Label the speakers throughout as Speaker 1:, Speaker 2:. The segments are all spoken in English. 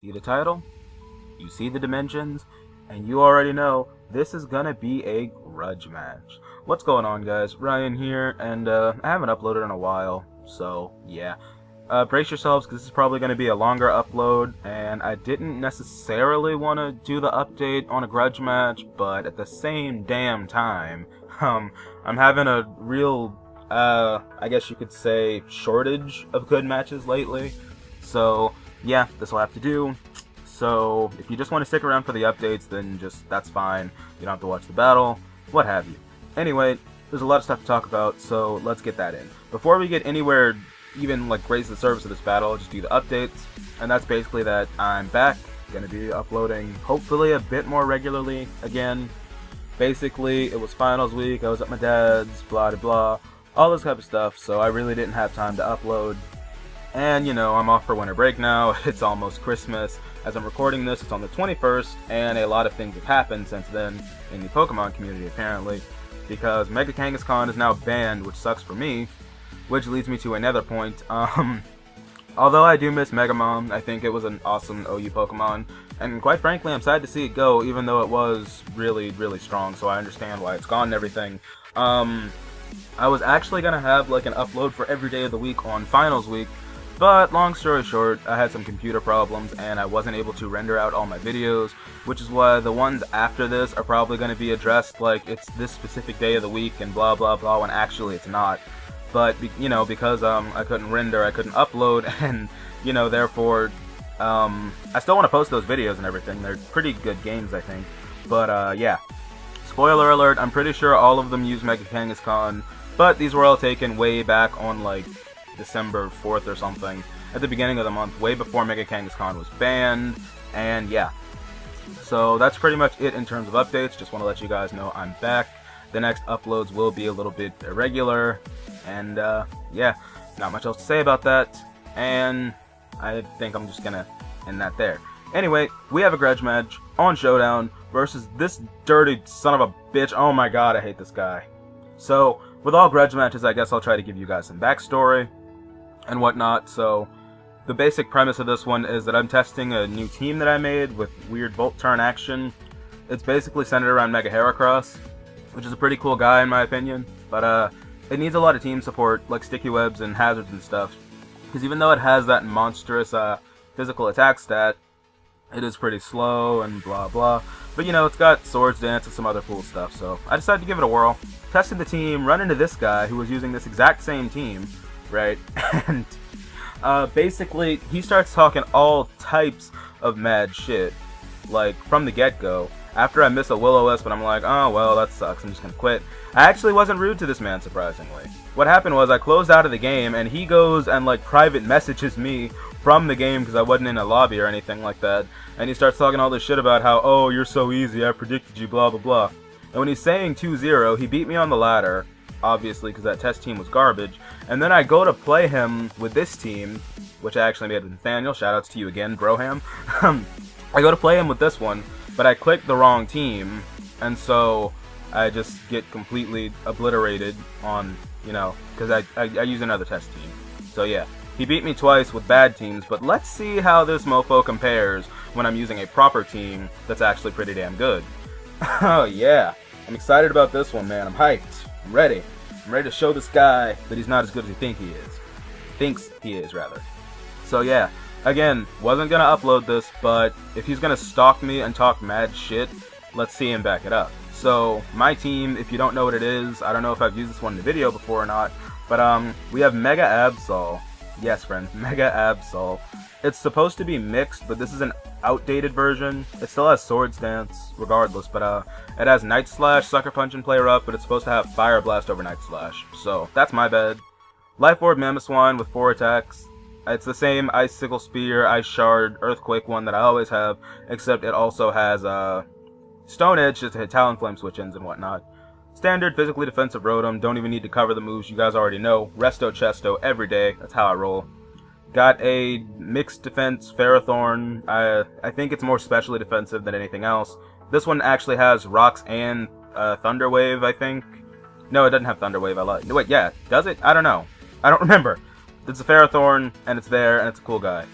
Speaker 1: See the title, you see the dimensions, and you already know this is gonna be a grudge match. What's going on, guys? Ryan here, and I haven't uploaded in a while, so yeah. Brace yourselves, because this is probably going to be a longer upload, and I didn't necessarily want to do the update on a grudge match, but at the same damn time, I'm having a real, I guess you could say, shortage of good matches lately. So yeah, this will have to do. So if you just want to stick around for the updates, then that's fine. You don't have to watch the battle, what have you. Anyway, there's a lot of stuff to talk about, so let's get that in. Before we get anywhere even like grace the service of this battle, I'll just do the updates, and that's basically that I'm back, gonna be uploading hopefully a bit more regularly again. Basically, it was finals week, I was at my dad's, blah blah, all this type of stuff, so I really didn't have time to upload. And you know, I'm off for winter break now, it's almost Christmas. As I'm recording this, it's on the 21st, and a lot of things have happened since then in the Pokemon community apparently, because Mega Kangaskhan is now banned, which sucks for me. Which leads me to another point. Although I do miss Megamon, I think it was an awesome OU Pokemon, and quite frankly, I'm sad to see it go, even though it was really, really strong, so I understand why it's gone and everything. I was actually gonna have like an upload for every day of the week on finals week, but long story short, I had some computer problems and I wasn't able to render out all my videos, which is why the ones after this are probably gonna be addressed like it's this specific day of the week and blah blah blah, when actually it's not. But, you know, because I couldn't render, I couldn't upload, and, you know, therefore, I still want to post those videos and everything. They're pretty good games, I think. But, yeah. Spoiler alert, I'm pretty sure all of them use Mega Kangaskhan, but these were all taken way back on, like, December 4th or something, at the beginning of the month, way before Mega Kangaskhan was banned, and, yeah. So, that's pretty much it in terms of updates. Just want to let you guys know I'm back. The next uploads will be a little bit irregular, and yeah, not much else to say about that, and I think I'm just gonna end that there. Anyway, we have a grudge match on Showdown versus this dirty son of a bitch. Oh my god, I hate this guy. So, with all grudge matches, I guess I'll try to give you guys some backstory and whatnot. So, the basic premise of this one is that I'm testing a new team that I made with weird Volt Turn action. It's basically centered around Mega Heracross, which is a pretty cool guy in my opinion, but it needs a lot of team support, like sticky webs and hazards and stuff, because even though it has that monstrous physical attack stat, it is pretty slow and blah blah, but you know, it's got Swords Dance and some other cool stuff, so I decided to give it a whirl. Tested the team, run into this guy who was using this exact same team, right, and basically, he starts talking all types of mad shit, like, from the get-go. After I miss a Will-O-Wisp, but I'm like, oh, well, that sucks, I'm just gonna quit. I actually wasn't rude to this man, surprisingly. What happened was I closed out of the game, and he goes and, like, private messages me from the game because I wasn't in a lobby or anything like that. And he starts talking all this shit about how, oh, you're so easy, I predicted you, blah, blah, blah. And when he's saying 2-0, he beat me on the ladder, obviously, because that test team was garbage. And then I go to play him with this team, which I actually made with Nathaniel. Shoutouts to you again, Broham. I go to play him with this one, but I clicked the wrong team, and so I just get completely obliterated on, you know, because I use another test team. So yeah, he beat me twice with bad teams, but let's see how this mofo compares when I'm using a proper team that's actually pretty damn good. Oh yeah, I'm excited about this one, man. I'm hyped. I'm ready. I'm ready to show this guy that he's not as good as he thinks he is, rather. So yeah. Again, wasn't gonna upload this, but if he's gonna stalk me and talk mad shit, let's see him back it up. So, my team, if you don't know what it is, I don't know if I've used this one in the video before or not, but we have Mega Absol. Yes, friends, Mega Absol. It's supposed to be mixed, but this is an outdated version. It still has Swords Dance, regardless, but it has Night Slash, Sucker Punch, and Play Rough, but it's supposed to have Fire Blast over Night Slash. So, that's my bad. Life Orb Mamoswine with 4 attacks. It's the same Icicle Spear, Ice Shard, Earthquake one that I always have, except it also has Stone Edge just to hit Talonflame switch-ins and whatnot. Standard physically defensive Rotom, don't even need to cover the moves, you guys already know. Resto Chesto every day, that's how I roll. Got a mixed defense Ferrothorn. I think it's more specially defensive than anything else. This one actually has Rocks and Thunder Wave, I think. No, it doesn't have Thunder Wave, I lied. No, wait, yeah, does it? I don't know. I don't remember. It's a Ferrothorn, and it's there, and it's a cool guy.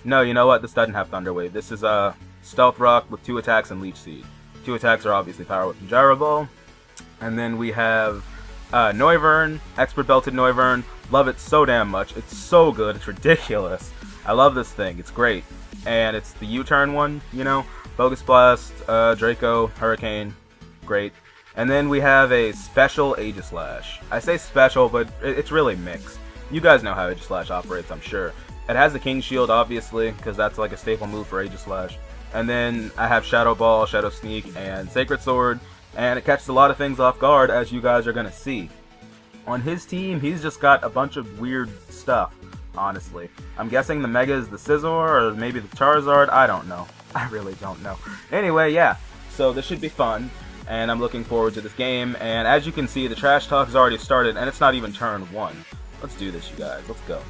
Speaker 1: No, you know what? This doesn't have Thunder Wave. This is a Stealth Rock with 2 attacks and Leech Seed. 2 attacks are obviously Power Whip and Gyro Ball. And then we have Noivern, Expert Belted Noivern. Love it so damn much. It's so good. It's ridiculous. I love this thing. It's great. And it's the U-turn one, you know? Focus Blast, Draco, Hurricane. Great. And then we have a special Aegislash. I say special, but it's really mixed. You guys know how Aegislash operates, I'm sure. It has the King Shield, obviously, because that's like a staple move for Aegislash. And then I have Shadow Ball, Shadow Sneak, and Sacred Sword. And it catches a lot of things off guard, as you guys are going to see. On his team, he's just got a bunch of weird stuff, honestly. I'm guessing the Mega is the Scizor, or maybe the Charizard. I don't know. I really don't know. Anyway, yeah. So this should be fun. And I'm looking forward to this game. And as you can see, the trash talk has already started, and it's not even turn 1. Let's do this, you guys. Let's go.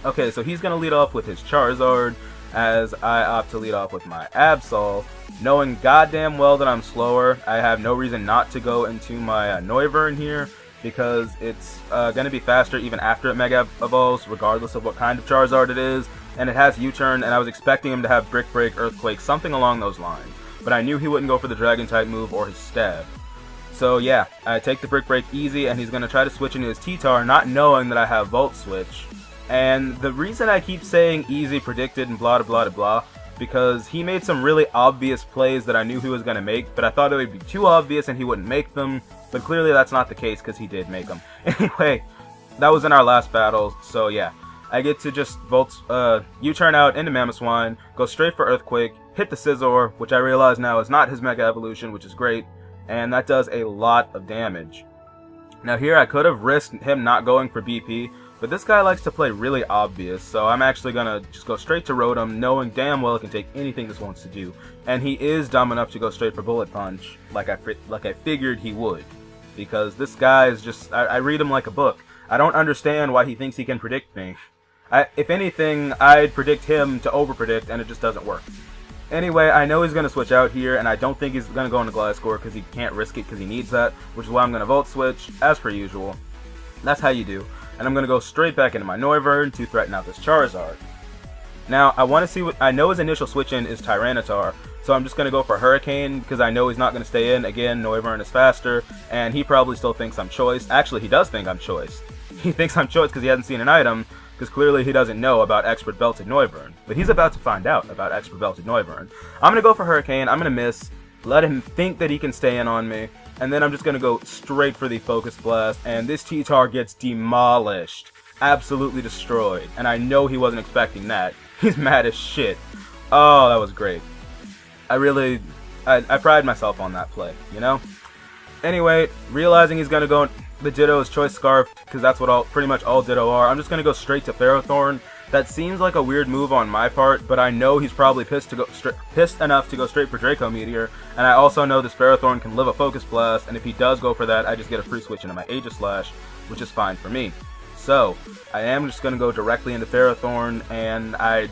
Speaker 1: Okay, so he's going to lead off with his Charizard, as I opt to lead off with my Absol. Knowing goddamn well that I'm slower, I have no reason not to go into my Noivern here, because it's going to be faster even after it Mega Evolves, regardless of what kind of Charizard it is. And it has U-turn, and I was expecting him to have Brick Break, Earthquake, something along those lines. But I knew he wouldn't go for the Dragon-type move or his Stab. So yeah, I take the Brick Break easy, and he's going to try to switch into his T-Tar, not knowing that I have Volt Switch. And the reason I keep saying easy, predicted, and blah blah blah blah, because he made some really obvious plays that I knew he was going to make, but I thought it would be too obvious and he wouldn't make them, but clearly that's not the case because he did make them. Anyway, that was in our last battle, so yeah. I get to just U-turn out into Mamoswine, go straight for Earthquake, hit the Scizor, which I realize now is not his Mega Evolution, which is great, and that does a lot of damage. Now here I could have risked him not going for BP, but this guy likes to play really obvious, so I'm actually going to just go straight to Rotom, knowing damn well it can take anything this wants to do. And he is dumb enough to go straight for Bullet Punch, like I figured he would. Because this guy is just, I read him like a book. I don't understand why he thinks he can predict me. If anything, I'd predict him to overpredict, and it just doesn't work. Anyway, I know he's going to switch out here, and I don't think he's going to go into Gliscor because he can't risk it because he needs that, which is why I'm going to Volt Switch, as per usual. That's how you do. And I'm going to go straight back into my Noivern to threaten out this Charizard. Now, I want to see what... I know his initial switch in is Tyranitar, so I'm just going to go for Hurricane because I know he's not going to stay in. Again, Noivern is faster, and he probably still thinks I'm choice. Actually, he does think I'm choice. He thinks I'm choice because he hasn't seen an item, because clearly he doesn't know about Expert Belted Noivern. But he's about to find out about Expert Belted Noivern. I'm going to go for Hurricane, I'm going to miss, let him think that he can stay in on me, and then I'm just going to go straight for the Focus Blast, and this T-Tar gets demolished. Absolutely destroyed. And I know he wasn't expecting that. He's mad as shit. Oh, that was great. I pride myself on that play, you know? Anyway, realizing he's going to go the Ditto's Choice Scarf, because that's what pretty much all Ditto are, I'm just going to go straight to Ferrothorn. That seems like a weird move on my part, but I know he's probably pissed enough to go straight for Draco Meteor, and I also know this Ferrothorn can live a Focus Blast, and if he does go for that, I just get a free switch into my Aegislash, which is fine for me. So, I am just going to go directly into Ferrothorn, and I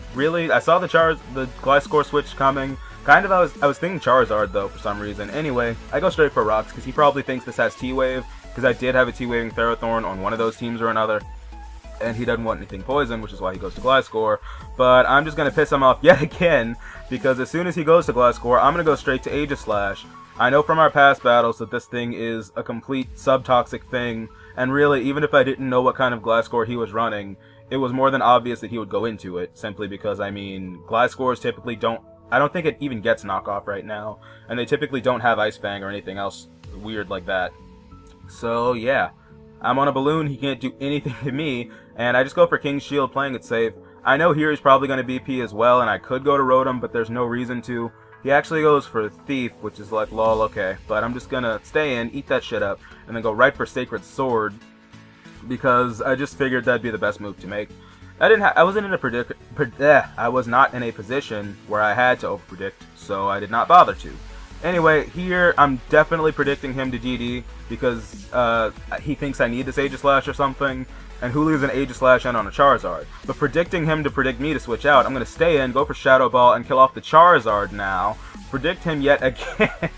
Speaker 1: saw the Gliscor switch coming. I was thinking Charizard though for some reason. Anyway, I go straight for Rocks because he probably thinks this has T-Wave, because I did have a T-Waving Ferrothorn on one of those teams or another, and he doesn't want anything poison, which is why he goes to Gliscor. But I'm just going to piss him off yet again, because as soon as he goes to Gliscor, I'm going to go straight to Aegislash. I know from our past battles that this thing is a complete subtoxic thing, and really, even if I didn't know what kind of Gliscor he was running, it was more than obvious that he would go into it, simply because, I mean, Gliscors typically I don't think it even gets knockoff right now, and they typically don't have Ice Fang or anything else weird like that. So yeah, I'm on a balloon, he can't do anything to me, and I just go for King's Shield, playing it safe. I know here he's probably going to BP as well, and I could go to Rotom, but there's no reason to. He actually goes for Thief, which is like, lol, okay. But I'm just going to stay in, eat that shit up, and then go right for Sacred Sword, because I just figured that'd be the best move to make. I was not in a position where I had to overpredict, so I did not bother to. Anyway, here I'm definitely predicting him to DD because he thinks I need this Aegislash or something, and who leaves an Aegislash in on a Charizard? But predicting him to predict me to switch out, I'm going to stay in, go for Shadow Ball, and kill off the Charizard now. Predict him yet again.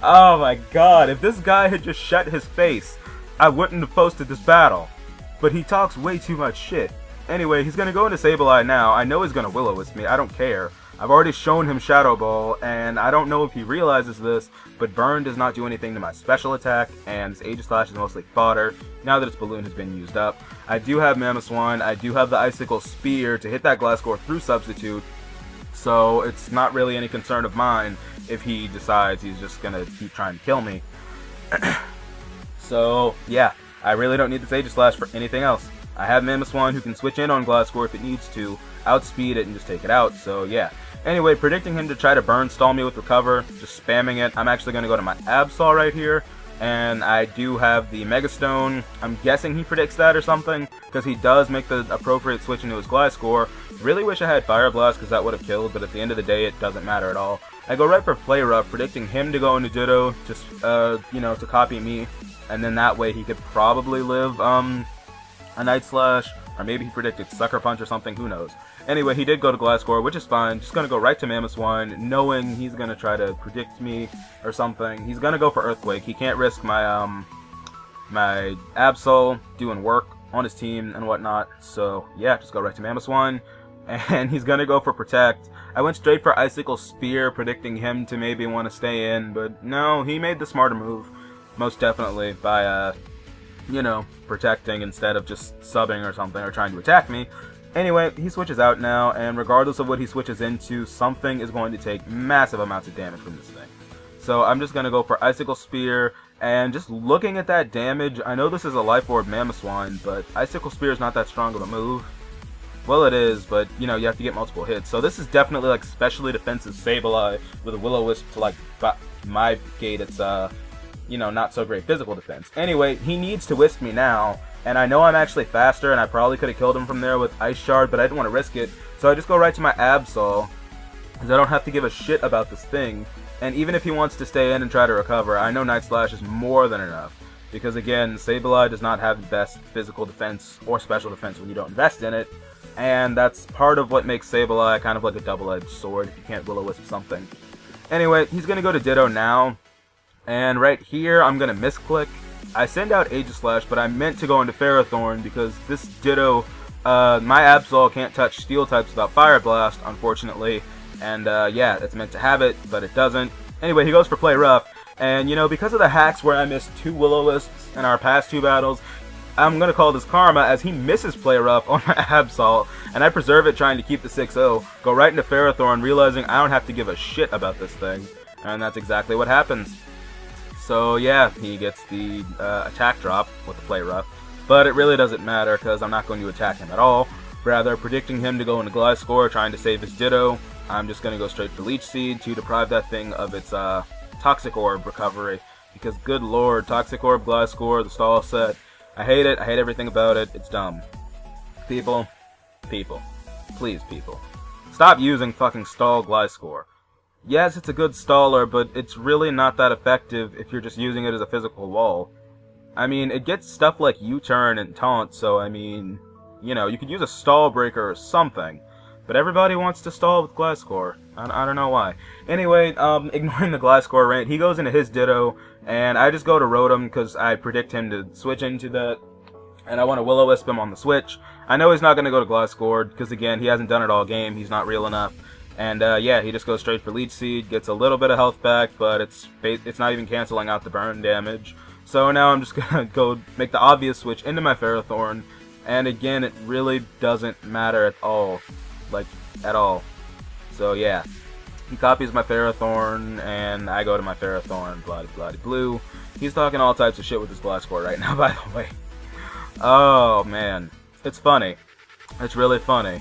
Speaker 1: Oh my god, if this guy had just shut his face, I wouldn't have posted this battle. But he talks way too much shit. Anyway, he's going to go into Sableye now. I know he's going to Will-O-Wisp me. I don't care. I've already shown him Shadow Ball, and I don't know if he realizes this, but Burn does not do anything to my special attack, and this Aegislash is mostly fodder, now that its balloon has been used up. I do have Mamoswine, I do have the Icicle Spear to hit that Gliscor through Substitute, so it's not really any concern of mine if he decides he's just going to keep trying to kill me. So, yeah, I really don't need this Aegislash for anything else. I have Mamoswine who can switch in on Gliscor if it needs to, outspeed it and just take it out, so yeah. Anyway, predicting him to try to burn stall me with Recover, just spamming it. I'm actually going to go to my Absol right here, and I do have the Mega Stone. I'm guessing he predicts that or something, because he does make the appropriate switch into his Gliscor. Really wish I had Fire Blast, because that would have killed, but at the end of the day, it doesn't matter at all. I go right for Play Rough, predicting him to go into Ditto, just, you know, to copy me, and then that way he could probably live, a Night Slash, or maybe he predicted Sucker Punch or something, who knows. Anyway, he did go to Gliscor, which is fine. Just going to go right to Mamoswine, knowing he's going to try to predict me or something. He's going to go for Earthquake. He can't risk my my Absol doing work on his team and whatnot. So, yeah, just go right to Mamoswine. And he's going to go for Protect. I went straight for Icicle Spear, predicting him to maybe want to stay in. But no, he made the smarter move, most definitely, by, you know, protecting instead of just subbing or something or trying to attack me. Anyway, he switches out now, and regardless of what he switches into, something is going to take massive amounts of damage from this thing. So I'm just going to go for Icicle Spear, and just looking at that damage, I know this is a Life Orb Mamoswine, but Icicle Spear is not that strong of a move. Well, it is, but, you know, you have to get multiple hits. So this is definitely, like, specially defensive Sableye with a Will-O-Wisp to, like, my gate, it's, you know, not so great physical defense. Anyway, he needs to Wisp me now. And I know I'm actually faster, and I probably could have killed him from there with Ice Shard, but I didn't want to risk it. So I just go right to my Absol, because I don't have to give a shit about this thing. And even if he wants to stay in and try to recover, I know Night Slash is more than enough. Because again, Sableye does not have the best physical defense or special defense when you don't invest in it. And that's part of what makes Sableye kind of like a double-edged sword if you can't Will-O-Wisp something. Anyway, he's going to go to Ditto now. And right here, I'm going to misclick. I send out Aegislash, but I meant to go into Ferrothorn because this Ditto, my Absol can't touch Steel types without Fire Blast, unfortunately. And yeah, it's meant to have it, but it doesn't. Anyway, he goes for Play Rough, and you know, because of the hacks where I missed 2 Will-O-Wisps in our past 2 battles, I'm going to call this karma as he misses Play Rough on my Absol, and I preserve it trying to keep the 6-0, go right into Ferrothorn, realizing I don't have to give a shit about this thing. And that's exactly what happens. So yeah, he gets the attack drop with the Play Rough, but it really doesn't matter because I'm not going to attack him at all. Rather, predicting him to go into Gliscor, trying to save his Ditto, I'm just going to go straight for Leech Seed to deprive that thing of its Toxic Orb recovery. Because good lord, Toxic Orb, Gliscor, the stall set, I hate it, I hate everything about it, it's dumb. People, please people, stop using fucking stall Gliscor. Yes, it's a good staller, but it's really not that effective if you're just using it as a physical wall. I mean, it gets stuff like U-turn and taunt, so I mean, you know, you could use a stall breaker or something. But everybody wants to stall with Gliscor. I don't know why. Anyway, ignoring the Gliscor rant, he goes into his Ditto, and I just go to Rotom because I predict him to switch into that, and I want to Will-O-Wisp him on the switch. I know he's not going to go to Gliscor because, again, he hasn't done it all game. He's not real enough. And yeah, he just goes straight for Leech Seed, gets a little bit of health back, but it's not even canceling out the burn damage. So now I'm just going to go make the obvious switch into my Ferrothorn, and again, it really doesn't matter at all. Like, at all. So yeah, he copies my Ferrothorn, and I go to my Ferrothorn, bloody blue. He's talking all types of shit with his Gliscor right now, by the way. Oh man, it's funny. It's really funny.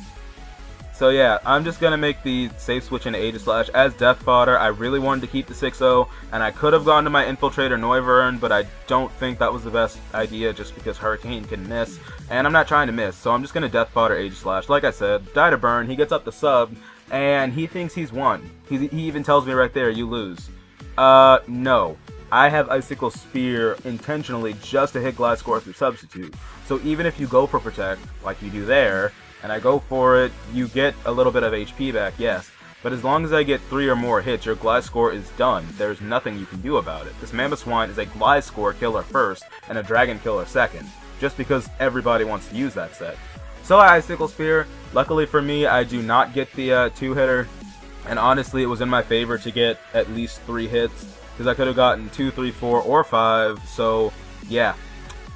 Speaker 1: So yeah, I'm just going to make the safe switch into Aegislash as Death Fodder. I really wanted to keep the 6-0, and I could have gone to my Infiltrator Noivern, but I don't think that was the best idea just because Hurricane can miss, and I'm not trying to miss, so I'm just going to Death Fodder Aegislash. Like I said, die to burn, he gets up the sub, and he thinks he's won. He even tells me right there, you lose. No. I have Icicle Spear intentionally just to hit Gliscor through Substitute. So even if you go for Protect, like you do there, and I go for it, you get a little bit of HP back, yes. But as long as I get 3 or more hits, your Gliscor is done. There's nothing you can do about it. This Mamoswine is a Gliscor killer first, and a Dragon killer second, just because everybody wants to use that set. So I Icicle Spear. Luckily for me, I do not get the 2-hitter. And honestly, it was in my favor to get at least 3 hits, because I could have gotten 2, 3, 4, or 5. So yeah,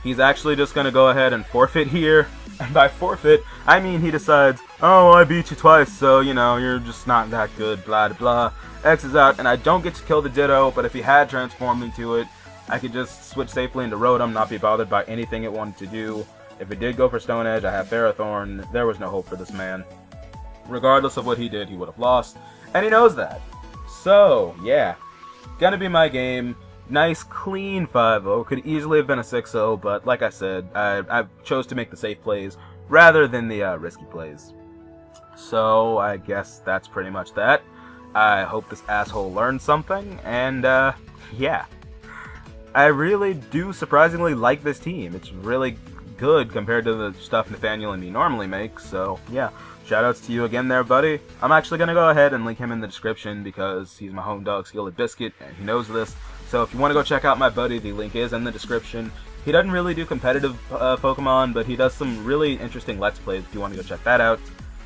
Speaker 1: he's actually just going to go ahead and forfeit here. And by forfeit, I mean he decides, oh, I beat you twice, so, you know, you're just not that good, blah, blah. X is out, and I don't get to kill the Ditto, but if he had transformed into it, I could just switch safely into Rotom, not be bothered by anything it wanted to do. If it did go for Stone Edge, I have Ferrothorn. There was no hope for this man. Regardless of what he did, he would have lost, and he knows that. So, yeah, gonna be my game. Nice, clean 5-0. Could easily have been a 6-0, but like I said, I chose to make the safe plays rather than the risky plays. So, I guess that's pretty much that. I hope this asshole learned something, and yeah. I really do surprisingly like this team. It's really good compared to the stuff Nathaniel and me normally make, so yeah. Shoutouts to you again there, buddy. I'm actually going to go ahead and link him in the description because he's my home dog, Skillet Biscuit, and he knows this. So if you want to go check out my buddy, the link is in the description. He doesn't really do competitive Pokemon, but he does some really interesting Let's Plays if you want to go check that out.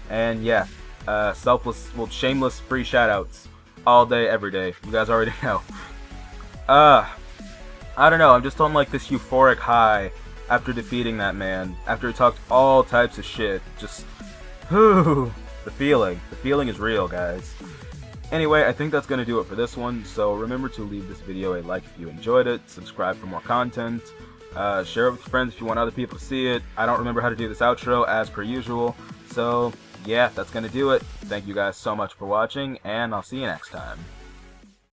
Speaker 1: And yeah, shameless free shoutouts all day, every day. You guys already know. I don't know, I'm just on like this euphoric high after defeating that man. After he talked all types of shit. Just, whew, the feeling is real, guys. Anyway, I think that's going to do it for this one, so remember to leave this video a like if you enjoyed it, subscribe for more content, share it with your friends if you want other people to see it. I don't remember how to do this outro as per usual, so yeah, that's going to do it. Thank you guys so much for watching, and I'll see you next time.